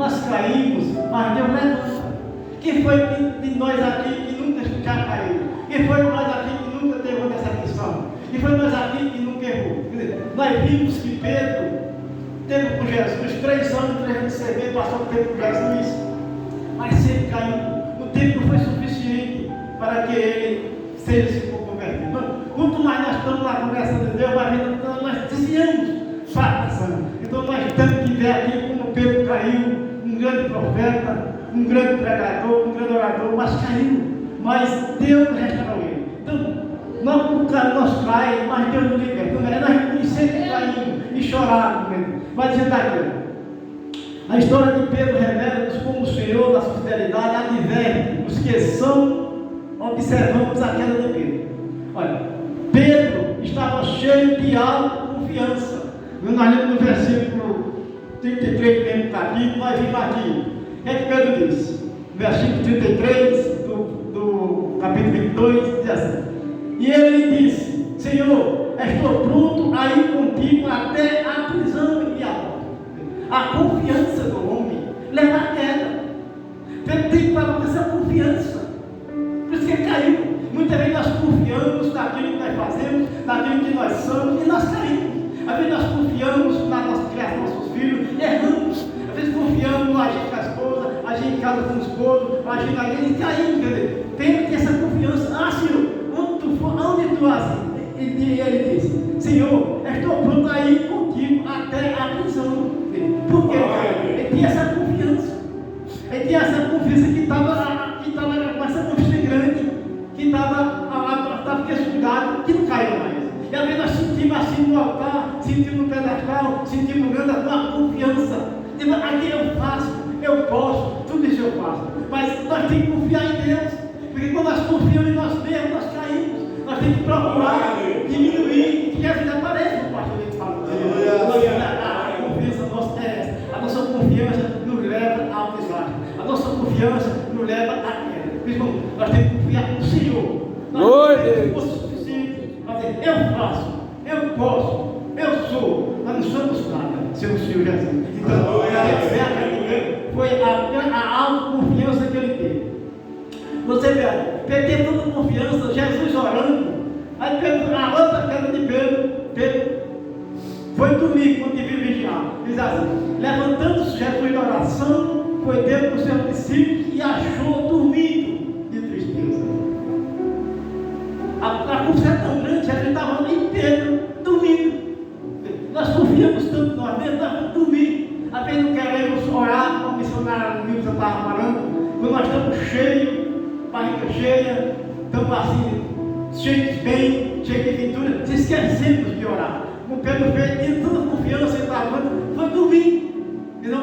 nós caímos, mas Deus levanta. Quem foi de nós aqui que nunca já caiu? Quem foi de nós aqui que nunca teve uma decepção? Quem foi de nós aqui que nunca errou? Quer dizer, nós vimos que Pedro teve com Jesus 3 anos, 3 anos de servir, passou o tempo com Jesus, mas sempre caiu. O tempo não foi suficiente para que ele seja se convertido. Quanto mais nós estamos lá conversando de Deus, mais nós desviamos, fracassando. Então nós temos que ver aqui como Pedro caiu, um grande profeta, um grande pregador, um grande orador, mas caiu. Mas Deus restaurou ele. Então, não nós caímos, mas Deus nos liberta. Então, nós sempre caímos e choramos mesmo. Vai dizer daqui. A história de Pedro revela-nos como o Senhor da sua fidelidade adverte os que observamos a queda de Pedro. Olha, Pedro estava cheio de autoconfiança. Nós lemos no versículo 33 do mesmo capítulo, nós vimos aqui. O que Pedro disse? Versículo 33 do capítulo 22 diz assim: e ele disse: Senhor, estou pronto a ir contigo até a prisão e a morte. A confiança do homem leva à queda. Pedro tem que parar com essa confiança. Por isso que ele caiu. Muitas vezes nós confiamos naquilo que nós fazemos, naquilo que nós somos, e nós caímos. Às vezes nós confiamos na nossa criação, nossos filhos, e erramos. Às vezes confiamos no agir com a esposa, agir em casa com o esposo, agir na igreja e caímos. Quer dizer, tem que ter essa confiança. Ah, Senhor, onde tu for, onde tu vas? E ele disse: Senhor, estou pronto a ir contigo até a prisão. Por quê? Ele tinha essa confiança. Ele tinha essa confiança que estava com essa confiança grande, que estava com esse cuidado, que não caiu mais. E às vezes nós sentimos assim no altar, sentimos no pedestal, sentimos grande uma confiança. Digo, aqui eu faço, eu posso, tudo isso eu faço. Mas nós temos que confiar em Deus. Porque quando nós confiamos em nós mesmos, nós caímos. Nós temos que procurar diminuir, que a vida apareça, o pastor gente fala. A confiança nossa é essa. A nossa confiança nos leva ao desastre. A nossa confiança nos leva à queda. Por isso, nós temos que confiar no Senhor. Nós temos que fosse suficiente. Nós temos, eu faço, eu posso, eu sou. Nós não somos nada, sem o Senhor Jesus. Então, foi a autoconfiança que ele teve. Você vê, Pedro teve toda confiança, Jesus orando. Aí Pedro, a outra queda de Pedro foi dormir quando devia vigiar. Diz assim: levantando-se Jesus da oração, foi dentro com seus discípulos e achou dormindo de tristeza. A confiança é tão grande, Jesus estava em Pedro dormindo. Nós confiamos tanto em nós mesmos, nós vamos dormir. Às vezes não queremos orar, como o missionário no Rio estava falando, quando nós estamos cheios, barriga cheia, estamos assim, cheios de bem, cheios de ventura, se esquecemos de orar. Como Pedro fez, tinha tanta confiança, ele estava foi dormir. Então,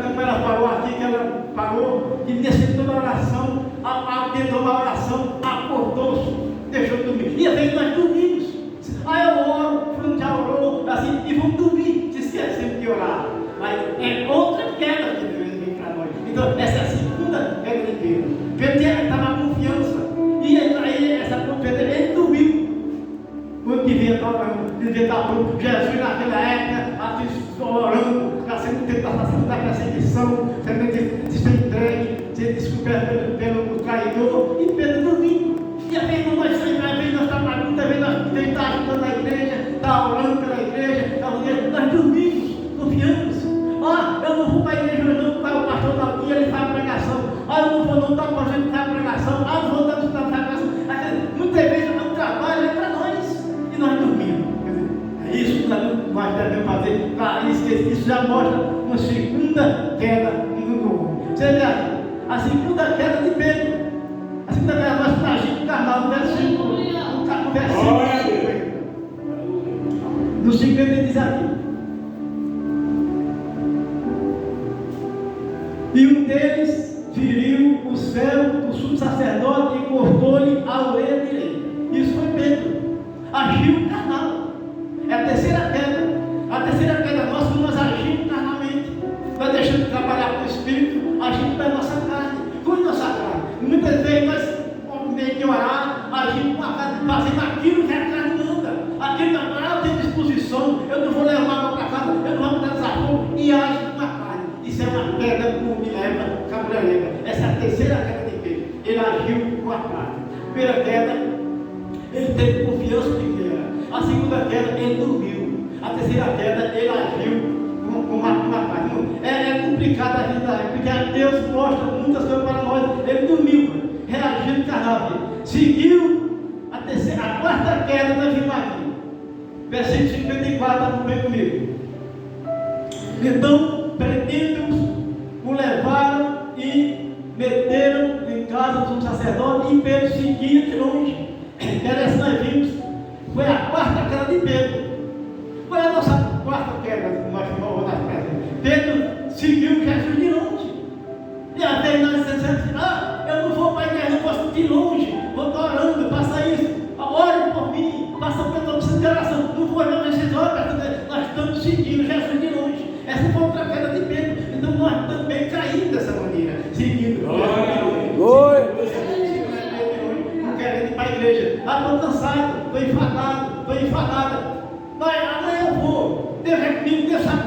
como ela falou aqui, que ela parou de descer toda a oração, tentou uma oração, acordou-se, deixou de dormir. E às vezes nós dormimos. Aí eu oro, fulano já orou, assim, e vamos dormir, se esquecemos de orar. Mas é outra queda que Deus vem para nós. Então, essa é a segunda queda de Pedro. Pedro estava com confiança. E aí, essa confiança, ele dormiu. Quando devia estar pronto, Jesus naquela época, orando, sendo tempo da perseguição, sendo entregue, sendo descoberto pelo traidor, e Pedro dormiu. E às vezes nós estamos na luta, às vezes nós estamos ajudando a igreja, estamos orando pela igreja, nós dormimos, confiamos. Eu não vou para a igreja, não, está o pastor da dia, ele faz a pregação. Eu não vou, não, está o pastor que faz a pregação. Eu não vou, está o pastor que faz a pregação. Muitas vezes o trabalho é para nós, e nós dormimos. É isso que nós devemos fazer. Isso já mostra uma segunda queda no homem. Você vê a segunda queda de Pedro. A segunda queda nós estamos agindo no carnal, no versículo. No 50 ele diz aqui: e um deles feriu o servo do sumo sacerdote e cortou-lhe a orelha direita. Isso foi Pedro. Agiu no carnal. É a terceira queda. A terceira queda nossa, quando nós agimos carnalmente. Nós deixamos de trabalhar com o Espírito, agimos pela nossa carne. Com a nossa carne. Muitas vezes nós temos que orar, agimos com a carne, fazendo aquilo que a carne manda. Aquilo que eu tenho disposição, eu não vou levar para casa, eu não vou me dar desafio e age com a carne. Isso é uma queda queda, ele dormiu. A terceira queda, ele agiu com uma paz. É complicado a vida, porque Deus mostra muitas coisas para nós. Ele dormiu, reagiu no carnaval. Seguiu a quarta queda, nós vimos aqui. Versículo 54, está bem comigo. Então, prendendo-os, o levaram e meteram em casa do sacerdote e Pedro seguia de longe. Essa nós vimos, foi a quarta queda de Pedro. Foi a nossa quarta queda, nós vamos nas pedras. Pedro seguiu Jesus de longe. E às vezes nós dizemos assim, eu não vou para a igreja, não posso de longe, vou estar orando, faça isso, ore por mim, faça pela consideração, não vou não, vocês oram, nós estamos seguindo Jesus de longe. Essa foi outra queda de Pedro. Então nós também caímos dessa maneira, seguindo Jesus de longe. Não querendo ir para a igreja. Estou cansado, estou enfadada. Mas amanhã eu vou. Deus é comigo, Deus sabe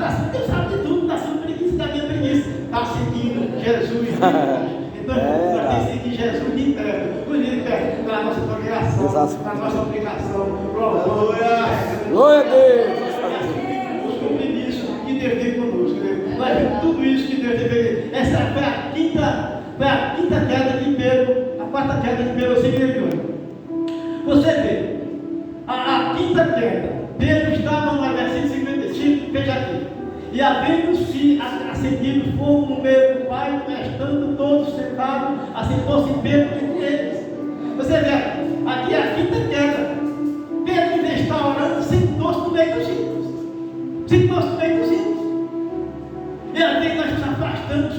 de tudo, está sendo preguiça da minha preguiça. Está seguindo Jesus de longe. Então nós temos que seguir Jesus de perto, para a nossa congregação, para a nossa obrigação. Glória a Deus. Os compromissos que Deus tem conosco. Nós vimos tudo isso que Deus teve. Essa foi a quinta queda de Pedro, a quarta queda de Pedro, você vê, a quinta queda, Pedro estava no versículo 55, veja aqui. E havendo-se acendido fogo no meio do pai, estando todos sentados, assentou-se Pedro entre eles. Você vê, aqui é a quinta queda. Pedro, em vez de estar orando, sentou-se no meio dos ídolos. E às vezes nós nos afastamos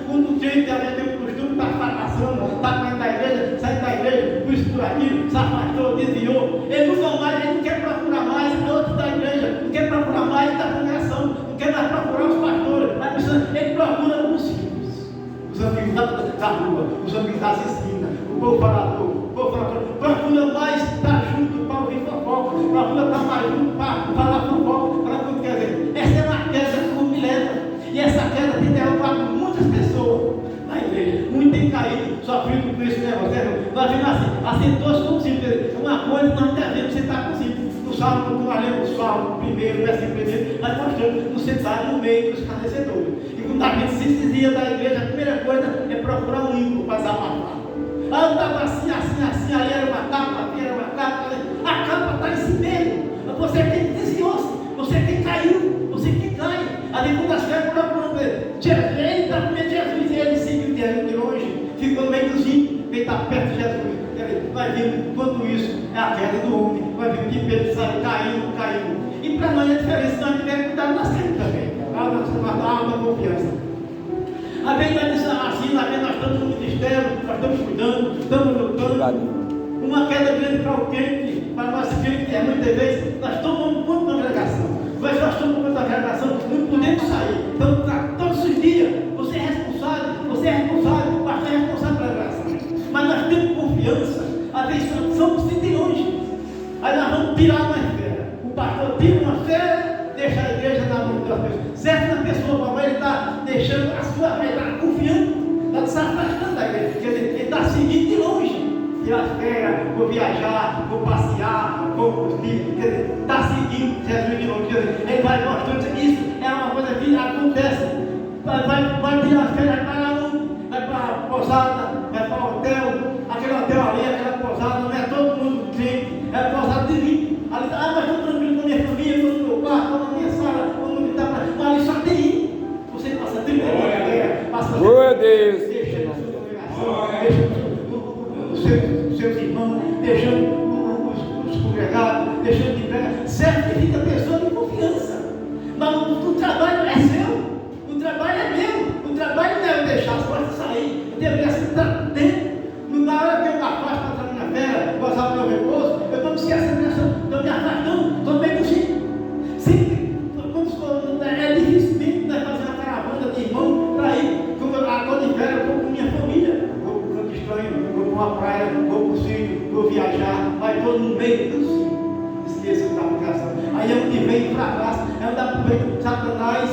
quando o crente tem o costume, está fracassando, está saindo da igreja, saindo da igreja, por isso, por aquilo, se afastou, desviou. Ele não quer procurar mais outros da igreja, não quer procurar mais da congregação, não quer mais procurar os pastores, ele procura os filhos, os amigos da rua, os amigos das esquinas, o povo falador, procura mais estar junto para ouvir fofoca, procura estar mais junto para falar fofoca, para tudo. Quer dizer, essa é uma queda que me leva, e essa queda tem derrubado muitas pessoas na igreja, muitos têm caído, sofrido com esse negócio. Nós vimos assentou-se como simples, uma coisa nós devemos sentar com simples. No Salmo, quando nós lemos o Salmo primeiro, versículo primeiro, nós mostramos no sentar no meio dos escarnecedores. E quando a gente se dizia da igreja, a primeira coisa é procurar um ímpio para desabafar. Eu estava assim, ali era uma capa, aqui era uma capa, a capa está em si mesmo. Você que desviou-se, você que caiu, você que cai. Ali quando as caras procurando ele está com medo de Jesus, e ele seguiu de longe, ficou no meio dos ímpios, ele está perto de Jesus. Vai ver quanto isso é a queda do homem, vai ver que Pedro sai caindo. E para nós é diferente, nós devemos cuidar das caídas também, a alma da confiança. Às vezes nós dizemos assim, nós estamos no ministério, nós estamos cuidando, estamos lutando. Uma queda grande para o crente, para nós crentes, muitas vezes nós tomamos conta da congregação. Mas nós tomamos conta da congregação, não podemos sair. Então, todos os dias, você é responsável, o pastor é responsável pela congregação. Mas nós temos confiança, às vezes somos de longe. Aí nós vamos tirar uma esfera. O pastor tira uma esfera, deixa a igreja na mão das pessoas. Certa pessoa, ele está deixando a sua fé, está confiando, está se afastando da igreja. Quer dizer, ele está seguindo de longe. Tirar as férias, vou viajar, vou passear, vou curtir. Quer dizer, está seguindo Jesus de longe. Quer dizer, ele vai mostrando que isso é uma coisa que acontece. Vai tirar as férias, vai para a pousada, vai para o hotel, aquele hotel ali, aquela pousada, não é todo mundo crente, é a pousada de mim. Ali, mas estou tranquilo com a minha família, estou no meu quarto, estou na minha sala, estou no meu quarto, mas ali só tem ir. Você passa 30 dias, passa glória a Deus. Deixa os seus irmãos, deixando os congregados, deixando de pregar, certo que fica a pessoa de confiança. Mas o trabalho é seu, o trabalho é meu, o trabalho não é eu deixar as portas sair, eu deveria estar dentro. Na hora que eu me afasto para entrar na férias, gozar do meu repouso, eu estou me esquecendo dessa, estou me afastando, estou bem do jeito. Sempre, é difícil nós fazer uma caravana de irmão para ir, agora de férias, eu vou com minha família, vou para o estranho, vou para uma praia, vou para o sítio, vou viajar, vai todo no meio do sítio. Esqueça da aplicação. Aí é onde vem para trás, é onde aproveita Satanás,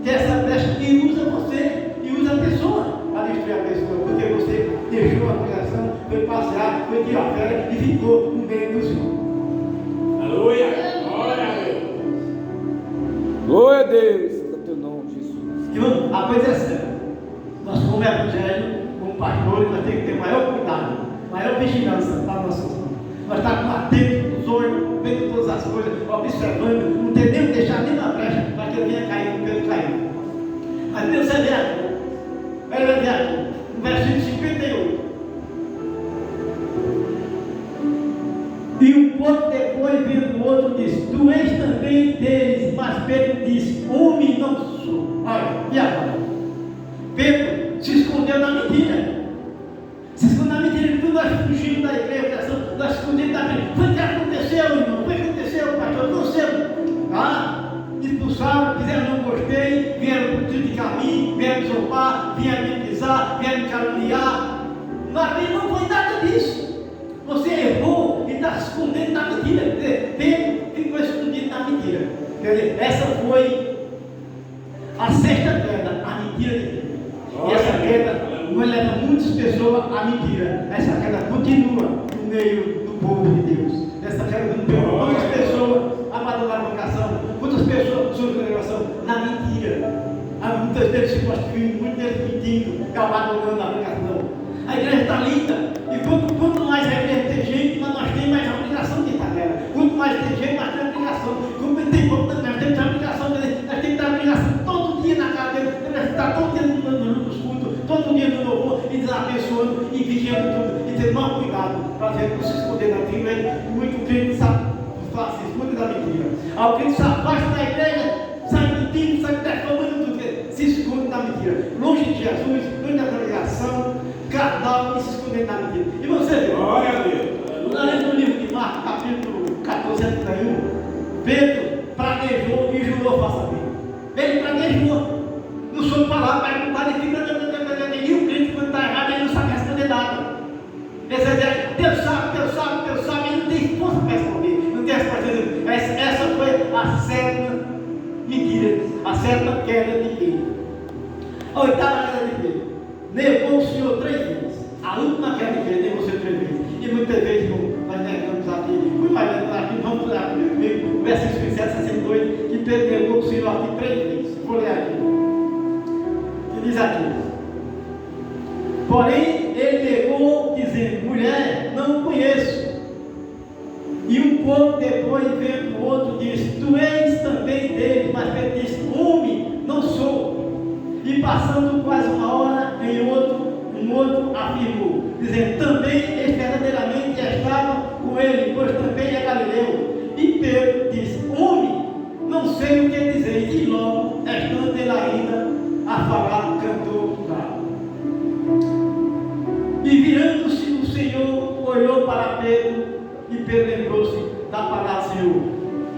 que essa brecha, e usa você, e usa a pessoa para destruir a pessoa, porque você deixou a aplicação, foi passear, foi tirar férias e ficou no meio do sítio. Deus. No teu nome, Jesus. Irmão, a coisa é séria. Nós, como evangelho, como pastores, nós temos que ter maior cuidado, maior vigilância para nossas mãos. Nós estamos atentos nos olhos, vendo todas as coisas, observando, não podemos deixar nenhuma brecha para que ele venha cair no Pedro caiu. Mas Deus é aqui. Ele vai aqui, no versículo 58. E um pouco depois, vendo o outro, disse: Tu és também deles. Mas Pedro disse: Homem não sou. Olha, e agora? Pedro se escondeu na mentira. Se escondeu na mentira. Quando nós fugimos da igreja, nós escondemos da mentira. Foi o que aconteceu, irmão? Foi o que aconteceu, pastor? Não sei. Expulsaram, fizeram não gostei, vieram criticar mim, vieram me zombar, vieram me pisar, vieram me caluniar. Mas não foi nada disso. Você errou e está se escondendo na mentira. Pedro ficou escondido na mentira. Quer dizer, essa foi a sexta queda, a mentira de Pedro. E essa queda não leva muitas pessoas à mentira. Essa queda continua no meio do povo de Deus. Essa queda continua. Muitas pessoas abandonaram a vocação, muitas pessoas surgem da vocação na mentira. Há muitas deles se prostituindo, muitos deles mentindo, abandonando a vocação. A igreja está linda. E quanto mais a igreja tem gente, nós temos mais a obrigação de estar nela. Quanto mais tem gente, mais tem a obrigação. Como tem pouco, nós temos a obrigação dele. Nós temos que dar a obrigação todo dia na casa dele. Nós estar todo dia nos cultos, todo dia no louvor, e desabençoando, e vigiando tudo. E ter mau cuidado para ver não se esconder na mentira. Muito crente sabe, faz isso, muito da mentira. Ao crente se afasta da igreja, sai mentindo, sai defamando tudo. Se esconde na mentira. Longe de Jesus, longe da congregação, carnal e se esconder na mentira. E você vê? Glória a Deus. No livro de Marcos, capítulo 14, 31, Pedro praguejou e jurou falsamente. Ele praguejou. Não soube falar, perguntar, ele fica. E o crente, quando está errado, ele não sabe responder nada. Ele diz: Deus sabe, ele não tem força para responder. Não tem resposta. Essa foi a sétima mentira, a sétima queda de Pedro. A oitava queda de Pedro. Negou o Senhor 3 vezes. A última queda de Pedro negou o Senhor 3 vezes. E muitas vezes nós negamos aqui. Fui mais aqui, vamos ler comigo, o versículo 57, 62, que Pedro negou o Senhor aqui 3 vezes. Vou ler aqui. Que diz aqui: Porém, ele negou, dizendo: Mulher, não o conheço. E um pouco depois, vendo o outro, disse: Tu és também dele. Mas Pedro disse: Homem, não sou. E passando quase uma hora, um outro afirmou, dizendo: Também verdadeiramente estava com ele, pois também é galileu. E Pedro disse: Homem, não sei o que dizer. E logo, estando ele ainda a falar, cantou bravo. E virando-se o Senhor, olhou para Pedro, e Pedro lembrou-se da palavra do Senhor,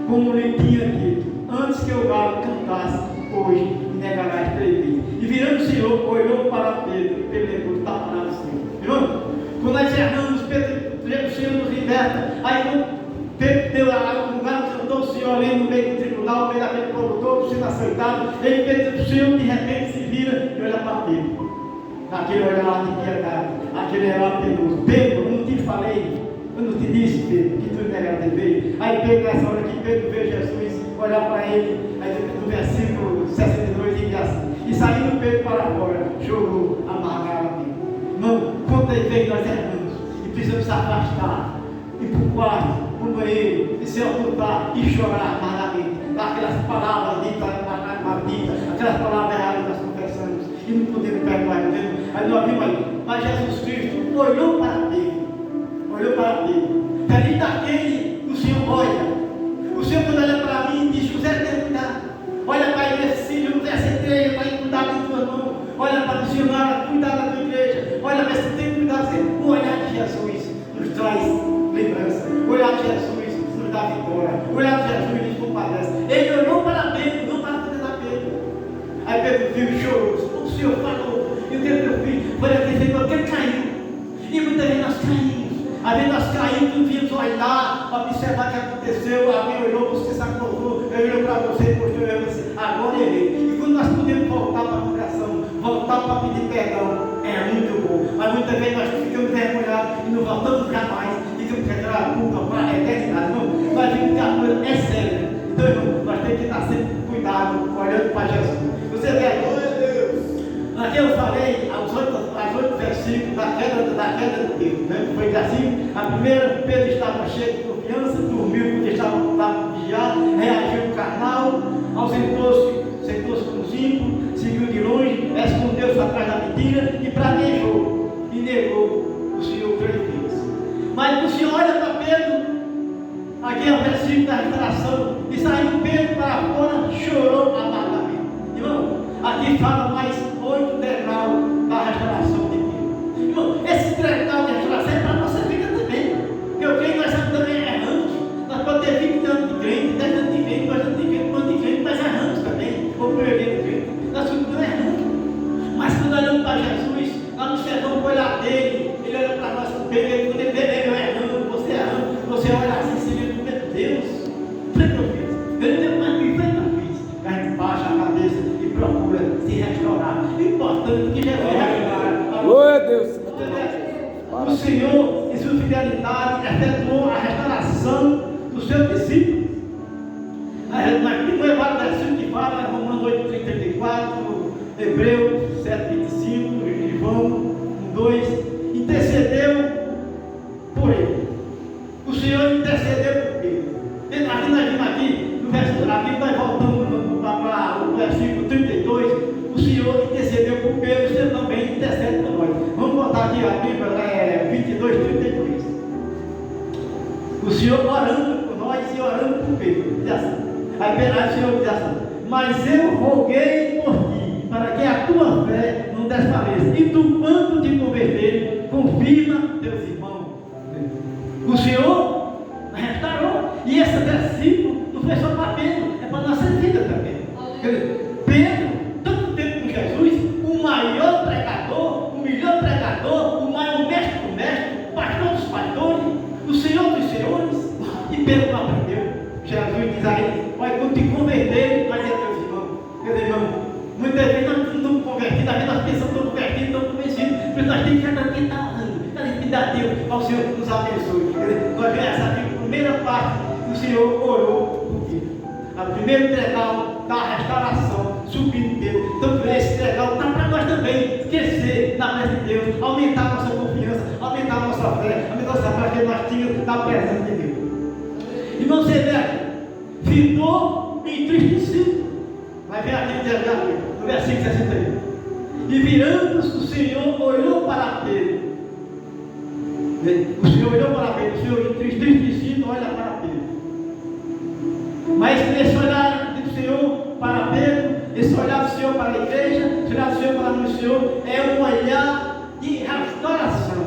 como lhe tinha dito: Antes que o galo cantasse, hoje me negarás 3 vezes. E virando o Senhor, olhou para Pedro, e Pedro lembrou da palavra do Senhor. Irmão, quando nós erramos, o Senhor nos liberta. Aí quando Pedro deu um lugar, cantou o Senhor ali no meio do tribunal, no meio daquele povo todo, sendo aceitado. Ele Pedro, o Senhor de repente se vira e olha para Pedro. Aquele olhar de piedade, aquele olhar penoso. Pedro, eu não te falei, eu não te disse, Pedro, que tu negaste veio. Aí Pedro, nessa hora que Pedro vê Jesus olhar para ele, aí no versículo 62 diz assim: E saindo Pedro para fora, chorou amargadamente. Irmão, quantas vezes nós erramos e precisamos se afastar, ir para o quarto, para o banheiro, e se ocultar e chorar amargadamente, aquelas palavras ditas, aquelas palavras erradas que nós confessamos e não podemos perdoar, entendeu? Aí nós vimos aí, mas Jesus Cristo olhou para Pedro, feliz daquele que o Senhor olha. O Senhor, quando olha para mim, diz: José, tem que cuidar. Olha para a igreja, filho, José, essa igreja vai cuidar da tua mão. Olha para a missionária, cuidar da tua igreja. Olha para esse tem que cuidar. O olhar de Jesus nos traz lembrança. O olhar de Jesus nos dá vitória. O olhar de Jesus nos compadece. Ele olhou para Pedro, não para condenar Pedro. Aí Pedro viu e chorou. O Senhor falou: E o que eu fiz? Foi aquele porque ele caiu. E muitas vezes nós caímos. Às vezes nós caímos, não vimos olhar, observar o que aconteceu. Alguém olhou, você se acordou, eu olhei para você, postou eu você. Agora errei. E quando nós podemos voltar para a congregação, voltar para pedir perdão, é muito bom. Mas muitas vezes nós ficamos envergonhados e não voltamos jamais. Ficamos com aquela culpa para a eternidade. Não, nós vimos que a coisa é séria. Então, irmão, nós temos que estar sempre cuidado, olhar queda de Pedro, né? Foi assim, a primeira, Pedro estava cheio de confiança, dormiu porque estava vigiado, reagiu carnal, sentou-se com os ímpios, seguiu de longe, escondeu-se atrás da mentira e planejou e negou o Senhor 3 vezes. Mas o Senhor olha para Pedro, aqui é o versículo da restauração, e saiu Pedro para fora, chorou amargamente. Irmão, aqui fala mais 8 degraus da restauração de Pedro. Irmão, esse degrau de restauração é para a nossa vida também. Eu creio que nós estamos também errando. Nós podemos ter 20 anos de crente, 10 anos de crente, 2 anos de crente, 1 ano de crente, mas erramos também. Ou primeiro dia de crente. Nós continuamos errando. Mas quando olhamos para Jesus, nós nos chegamos com o olhar dele, ele olha para nós com o peito, ele vê eu errando, você errando, você olha assim, Senhor, meu Deus, foi que eu fiz. Eu não tenho mais o que foi que eu fiz. A gente baixa a cabeça e procura se restaurar. O importante é que Jesus restaura. Glória a Deus. O Senhor, em sua fidelidade, efetuou a restauração do seu discípulo. Aqui no Evangelho versículo que fala, Romanos 8:34, Hebreus 7:25, João 1:2, intercedeu por ele. O Senhor intercedeu por ele. Aqui nós vimos aqui, no versículo, aqui nós voltamos para o versículo 32, o Senhor intercedeu por Pedro, o Senhor também intercede por nós. Vamos botar aqui a Bíblia, 22:32. O Senhor orando por nós e orando por Pedro. Diz assim. Aí o Senhor diz assim: mas eu roguei por ti, para que a tua fé não desfaleça. E tu, quando te converter, confirma teus irmãos. O Senhor restaurou. E esse versículo não foi só para Pedro, é para a nossa vida também. Pedro, tanto tempo com Jesus, o maior pregador, o melhor pregador, o maior mestre do mestre, o pastor dos pastores, o Senhor dos senhores. E Pedro não aprendeu. Jesus diz a ele: olha, quando te converter, vai dizer a teus irmãos. Meus irmãos, muitas vezes nós não estamos convertidos, às vezes nós pensamos que estamos convertidos, estamos convencidos, mas nós temos que estar orando, cada vida a Deus, ao Senhor que nos abençoe. Nós vemos essa aqui, a primeira parte que o Senhor orou por ti. A primeira degrau da restauração, subindo Deus. Então, esse degrau está para nós também, esquecer da presença de Deus, aumentar a nossa confiança, aumentar a nossa fé, aumentar a nossa fé que nós tínhamos da presença de Deus. Irmão, você vê aqui, ficou entristecido. Vai ver aqui no versículo 61. E virando-se, o Senhor olhou para Pedro. O Senhor olhou para Pedro, o Senhor entristecido olha para Pedro. Mas esse olhar do Senhor para Pedro, esse olhar do Senhor para a igreja, esse olhar do Senhor para o Senhor, é um olhar de restauração.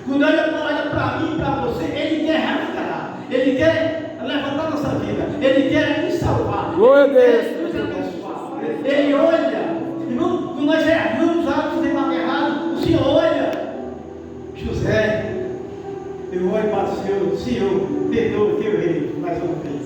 Quando ele olha para mim e para você, ele quer restaurar, ele quer levantar nossa vida, ele quer nos salvar, glória a ele Deus, quer nos abençoar. Ele olha, irmão, quando nós erramos algo, fizemos errado, o Senhor olha. José, eu olho para o Senhor, perdoa o teu rei mais uma vez.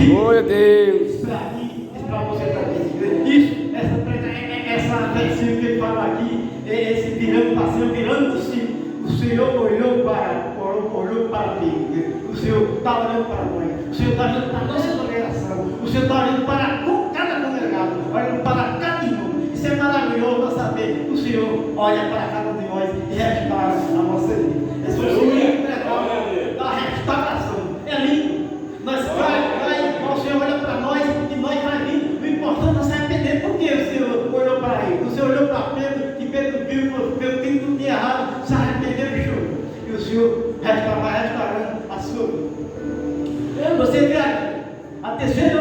Glória a Deus. Para mim, para você também. Isso, essa versículo que ele fala aqui, esse virando para cima, virando-se, o Senhor olhou para mim. O Senhor está olhando para nós. O Senhor está olhando para a nossa congregação. O Senhor está olhando para cada congregado, olhando para cada irmão. Isso é maravilhoso nós saber que o Senhor olha para cada um de nós e restaura a nossa vida. Esse foi o segundo negócio da restauração. É lindo. Nós o Senhor olha para nós e nós vai vir. O importante é nós se arrepender. Por que o Senhor olhou para ele? O Senhor olhou para Pedro, e Pedro viu, Pedro tem tudo de errado, se arrependeu e chorou. E o Senhor vai restaurando a sua vida. Você vê a terceira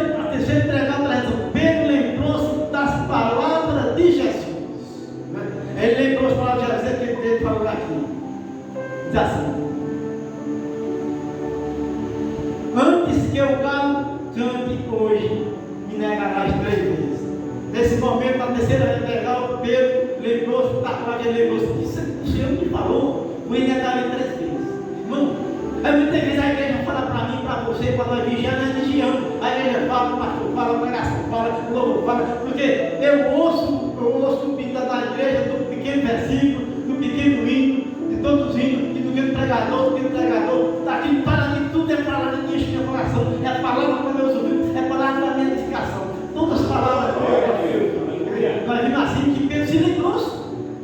pregação, Pedro lembrou-se das palavras de Jesus. Ele lembrou as palavras de Jesus que ele falou aqui. Diz assim: antes que eu cante hoje, me negarás 3 vezes. Nesse momento, na terceira legal, Pedro lembrou-se da palavra, ele lembrou-se disso. O Senhor me falou, me negarei 3 vezes. Irmão, muitas vezes a igreja fala para mim, para você, para nós vigiar na religião. A igreja fala, o pastor fala, a pregação fala, o louvor fala, porque eu ouço o pedido da igreja, do pequeno versículo, do pequeno hino, de todos os hinos, e do pequeno pregador, daquilo para mim, tudo é palavra de encher meu coração, é a palavra para meus ouvidos, é a palavra da minha edificação. Todas as palavras nós vimos assim que Pedro se lembrou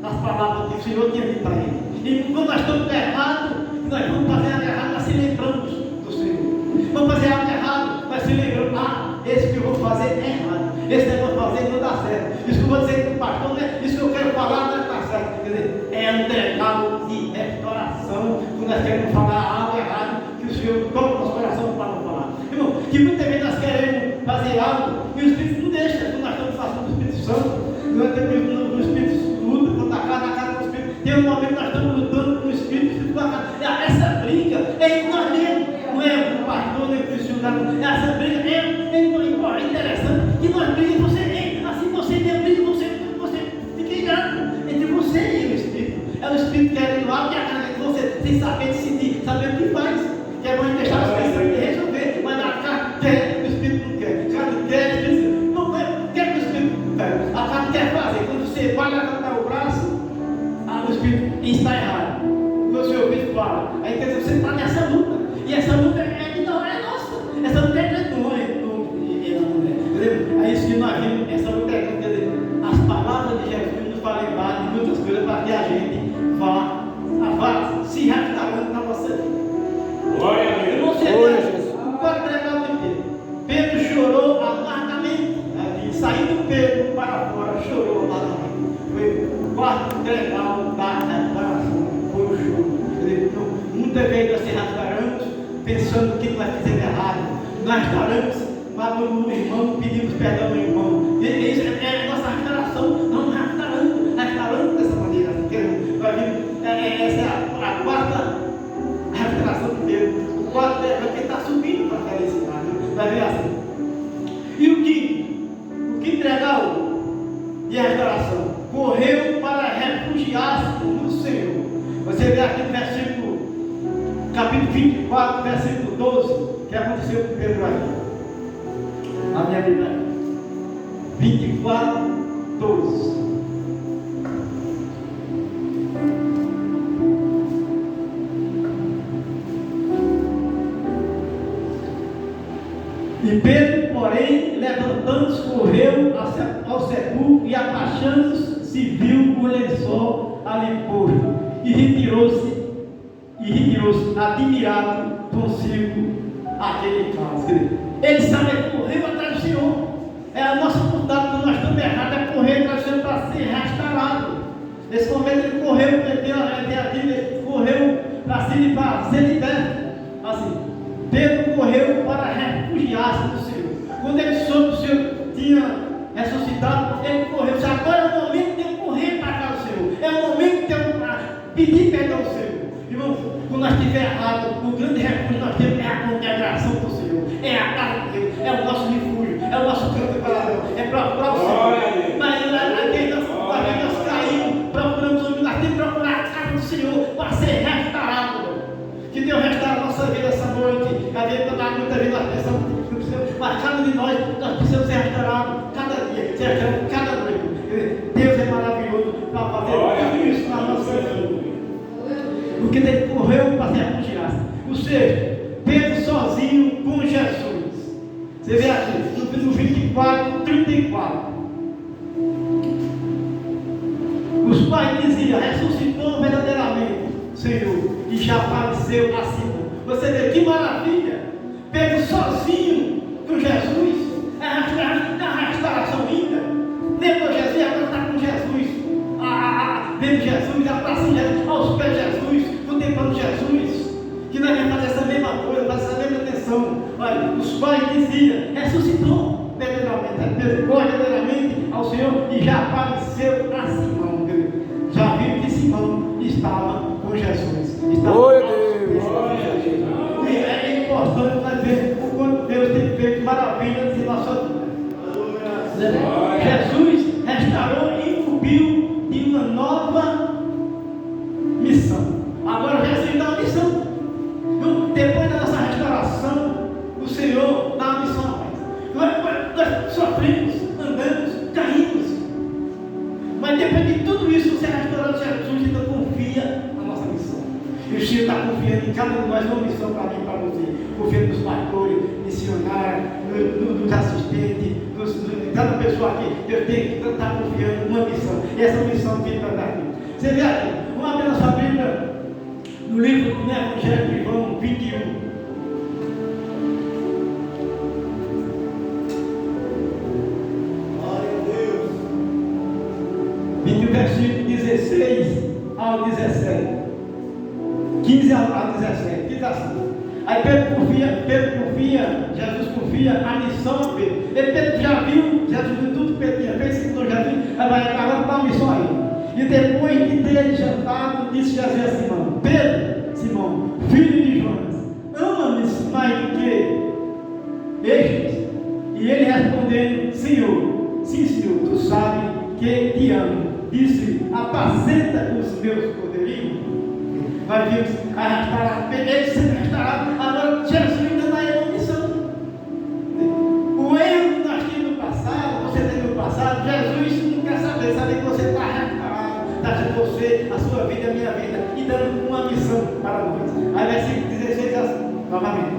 das palavras que o Senhor tinha dito para ele. E quando nós estamos errados, nós vamos fazer algo errado, nós se lembramos do Senhor. Vamos fazer algo errado, nós se lembramos, esse que eu vou fazer é errado. Esse que eu vou fazer não dá certo. Isso que eu vou dizer para o pastor, né? Isso que eu quero falar não está certo. Quer dizer, é um decalo de restauração, quando nós queremos falar algo errado, que o Senhor toma o nosso coração para não falar. Irmão, que muitas vezes nós queremos fazer algo e o Espírito não deixa, quando nós estamos fazendo o Espírito Santo, no Espírito luta contra a casa do Espírito. Tem um momento que nós estamos lutando com o Espírito contra a casa. Essa briga é em nós mesmos, não é o pastor, nem o missionário. Essa briga é interessante que nós brigamos você, assim você tem briga, você fica ligado entre você e o Espírito. É o Espírito querendo algo e a carne de você, sem saber decidir, saber o que faz. Que é bom deixar os pensamentos e resolver, mas a carne quer, o Espírito não quer. A carne quer, o Espírito não quer que o Espírito não quer. A carne quer fazer. Quando você vai levantar o braço, o Espírito está errado. Quando o seu ouvido fala, aí quer dizer, você está nessa luta. E essa luta não é nossa. Essa luta é tua, é isso que nós vimos, essa luta é quer dizer, as palavras de Jesus nos fazem lembrar de muitas coisas para que a gente vá se restaurando na nossa vida. Glória a Deus. O quadro legal de Pedro. Pedro chorou amargamente. Saindo Pedro para fora, chorou amargamente. Foi o quarto legal da restauração. Foi o choro. Muitas vezes nós se restauramos pensando que nós fizemos errado. Nós restauramos. Mas o irmão, pedimos perdão ao irmão. Isso é a nossa restauração. Não restaurando dessa maneira. Essa é a quarta restauração de Deus. O quarto é porque está subindo para a felicidade. Vai ver assim. E o que legal de restauração? Correu para refugiar-se no Senhor. Você vê aqui no versículo, capítulo 24, versículo 12, o que aconteceu com Pedro aqui. A minha Bíblia 24, 12. E Pedro, porém, levantando-se, correu ao sepulcro e, abaixando-se, viu o lençol ali posto e retirou-se, admirado consigo aquele caso. Ele sabe, correu atrás do Senhor. É a nossa vontade, quando nós estamos errados, é correr atrás do Senhor para ser restaurado. Nesse momento ele correu, ele correu para ser liberto. Assim, Pedro correu para refugiar-se do Senhor. Quando ele soube que o Senhor tinha ressuscitado, ele correu. Agora é o momento de eu correr para cá do Senhor. É o momento de eu pedir perdão ao Senhor. Irmão, quando nós estivermos errados, o grande refúgio que nós temos é a consagração do Senhor. É a casa de Deus, é o nosso refúgio, é o nosso canto de coração, é procurar o Senhor. Mas nós caímos, procuramos o nós temos que procurar a casa do Senhor para ser restaurado. Que Deus restaure a nossa vida essa noite. Muitas vezes nós pensamos que precisamos, mas cada de nós precisamos ser restaurados cada dia, ser restaurados cada noite. Deus é maravilhoso para fazer tudo isso na nossa vida. Porque ele correu para se refugiar. Ou seja, Pedro sozinho com Jesus. Você vê aqui, no 24, 34. Os pais diziam, ressuscitou verdadeiramente, Senhor, e já apareceu a Simão. Você vê que maravilha. Pedro sozinho com Jesus. É a restauração linda. Depois Jesus, agora está com Jesus. Vendo Jesus, abraçando Jesus, aos pés de Jesus, contemplando Jesus. Que nós vamos fazer essa mesma coisa, fazer essa mesma atenção. Olha, os pais diziam, ressuscitou verdadeiramente, Pedro verdadeiramente ao Senhor e já apareceu a Simão. Já viu que Simão estava com Jesus. Glória a Deus. E é importante nós ver o quanto Deus tem feito maravilhas em nossa vida. Jesus restaurou e incumbiu de uma nova missão. Agora Jesus dá uma missão. Depois da nossa restauração, o Senhor dá uma missão a nós. Nós sofremos, andamos, caímos. Mas depois de tudo isso, você é restaurado, Jesus ainda confia na nossa missão. E o Senhor está confiando em cada um de nós uma missão para mim e para você. Confiando nos pastores, missionários, nos assistentes, cada pessoa aqui. Deus tem que estar confiando numa missão. E essa missão que está dando. Você vê aqui, uma vez na sua Bíblia, no livro do Evangelho de João 21. Versículo 16 ao 17, 15 ao 17, diz assim. Aí Pedro confia, Jesus confia a missão a Pedro. Pedro já viu, Jesus viu tudo que Pedro tinha feito, então já viu, vai acabar com a missão aí. E depois de ter jantado, disse Jesus a Simão: Pedro, Simão, filho de Jonas, ama-me mais do que estes? E ele respondendo: Senhor, sim Senhor, tu sabes que te amo. Disse: apacenta os meus cordeirinhos. Nós vimos arrastar, ele se arrastará. Agora Jesus ainda dá uma missão. O erro que nós tínhamos no passado, você teve no passado, Jesus não quer saber, sabe que você está arrastarado, está de você, a sua vida, a minha vida, e dando uma missão para nós. Aí versículo 16 assim, novamente.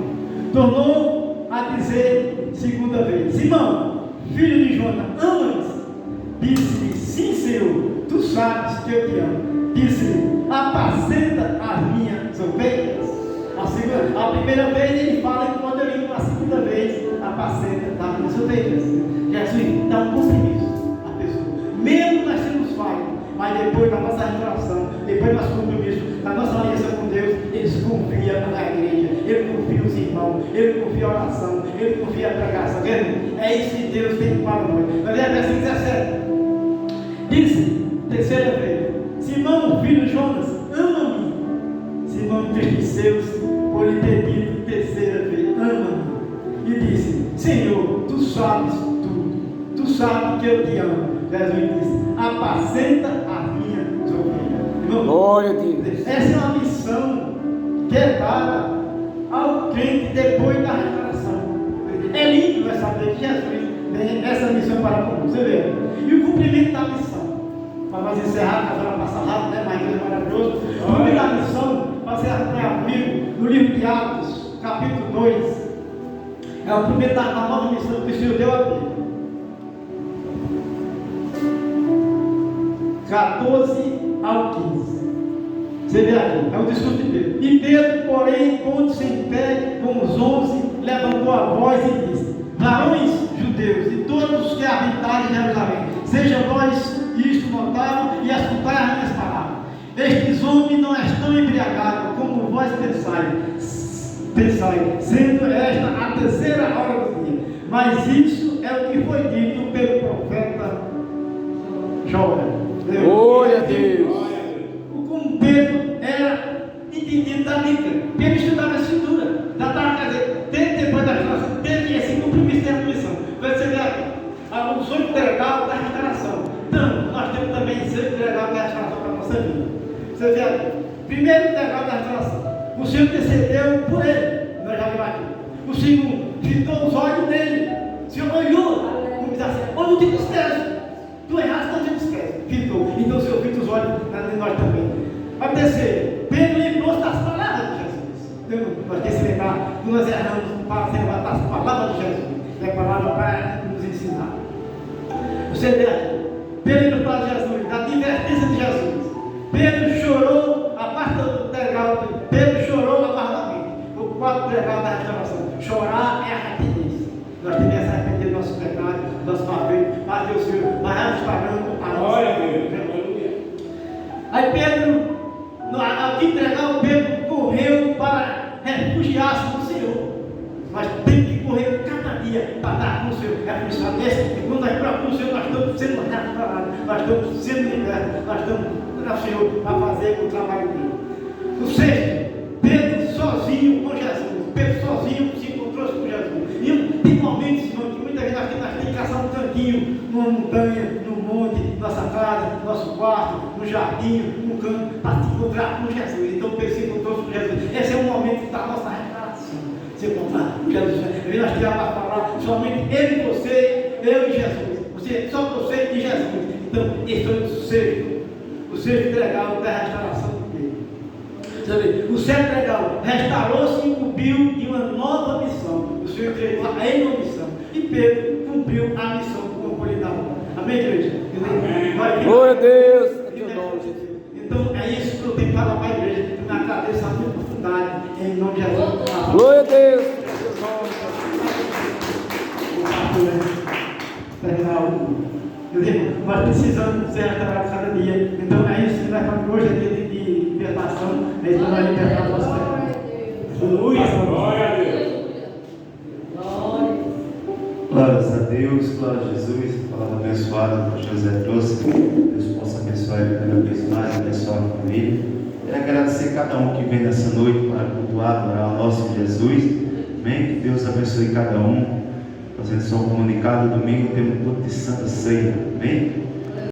Tornou a dizer segunda vez: Simão, filho de Jonas, ama-me? Disse-lhe: sim, Senhor, tu sabes que eu te amo. Disse-lhe: apacenta as minhas ovelhas. A primeira vez ele fala em cordeirinho, a segunda vez apacenta as minhas ovelhas. Jesus dá um compromisso à pessoa, mesmo nós temos falhas, mas depois da nossa restauração, depois do nosso compromisso, da nossa aliança com Deus, ele se confia na igreja, ele confia os irmãos, ele confia a oração, ele confia a pregação. É isso que Deus tem para nós. Mas é versículo 17. Disse, terceira vez: Simão, filho de Jonas, ama-me. Simão entristeceu-se por lhe ter dito terceira vez: ama-me. E disse: Senhor, tu sabes tudo, tu sabes que eu te amo. Jesus disse: apacenta as minhas ovelhas. Glória a Deus. Essa é uma missão que é dada ao crente depois da restauração. É lindo nós saber que Jesus tem essa missão para nós. Você vê? E o cumprimento da missão. Para nós encerrar, para ela passar rápido, né? Mas Deus é maravilhoso. O cumprimento da missão, para você acompanhar comigo, no livro de Atos, capítulo 2, é o cumprimento da nova missão que o Senhor deu a Pedro. 14 ao 15. Você vê aqui, é o discurso de Pedro. E Pedro, porém, pondo-se em pé com os 11, levantou a voz e disse: varões judeus e todos os que habitarem em Jerusalém, sejam vós isto notável e escutai as minhas palavras. Estes homens não estão embriagados, como vós pensai, sendo esta a terceira hora do dia. Mas isso é o que foi dito pelo profeta Joel. Glória a Deus. Como Pedro era entendido da Bíblia, Pedro estudava a Escritura, já estava, quer dizer, depois da restauração, teve esse compromisso da missão. Você vê aqui, o sonho legal da restauração. Então, nós temos também o sonho legal da restauração para a nossa vida. Você vê aqui, primeiro legal da restauração, o Senhor intercedeu por ele, nós já vimos aqui. O Senhor fitou os olhos nele, o Senhor olhou, como diz assim: eu não te esqueço. Tu erraste, não te esquece. Fitou. Então o Senhor fita os olhos de nós também. A terceira, Pedro lembrou das palavras de Jesus. Nós temos que lembrar que nós erramos para lembrar das palavras de Jesus. É a palavra para nos ensinar. Você vê aqui, Pedro lembrou para Jesus, da advertência de Jesus. Pedro chorou, a parte do legal, Pedro chorou amargamente. O quarto legal da restauração: chorar é arrependência. Nós temos que se arrepender do nosso pecado, do nosso favor, para Deus, Senhor, vai restaurando a nossa vida. Aí Pedro, ao que entregar, o Pedro correu para refugiar-se no Senhor. Nós temos que correr cada dia para dar com o Senhor. É por isso que quando nós procuramos o Senhor, nós estamos sendo restaurados, nós estamos sendo libertos, nós estamos ao Senhor para fazer o trabalho dele. O sexto, Pedro sozinho com Jesus. Pedro sozinho se encontrou com Jesus. E tem momentos, irmão, que muitas vezes nós temos que caçar um cantinho, numa montanha, num monte, nossa casa, nosso quarto, no jardim, no campo, para se encontrar com Jesus. Então Pedro se encontrou com Jesus. Esse é o momento da nossa restauração. Se encontrar com Jesus. E nós temos para falar somente ele e você, eu e Jesus. Só você e Jesus. Então, esse foi o sexto legal da restauração de Pedro. Sabe? O sétimo legal, restaurou-se e cumpriu de uma nova missão. O Senhor entregou a ele uma missão. E Pedro cumpriu a missão com qualidade. Amém, igreja? Glória a Deus. Então, é isso que eu tenho que falar para a igreja. na cabeça da profundidade, em nome de Jesus. Glória a Deus. Nós precisamos ser restaurados cada dia. Então é isso que nós falamos. Hoje é dia de libertação. É isso que nós libertamos nosso pecado. Glória a Deus. Glórias a Deus, glória a Jesus, a palavra abençoada que o José trouxe. Deus possa abençoar ele cada vez mais, abençoar a família. Quero agradecer cada um que vem nessa noite para cultuar, adorar o nosso Jesus. Amém? Que Deus abençoe cada um. Fazendo só um comunicado, domingo temos culto de Santa Ceia. Amém?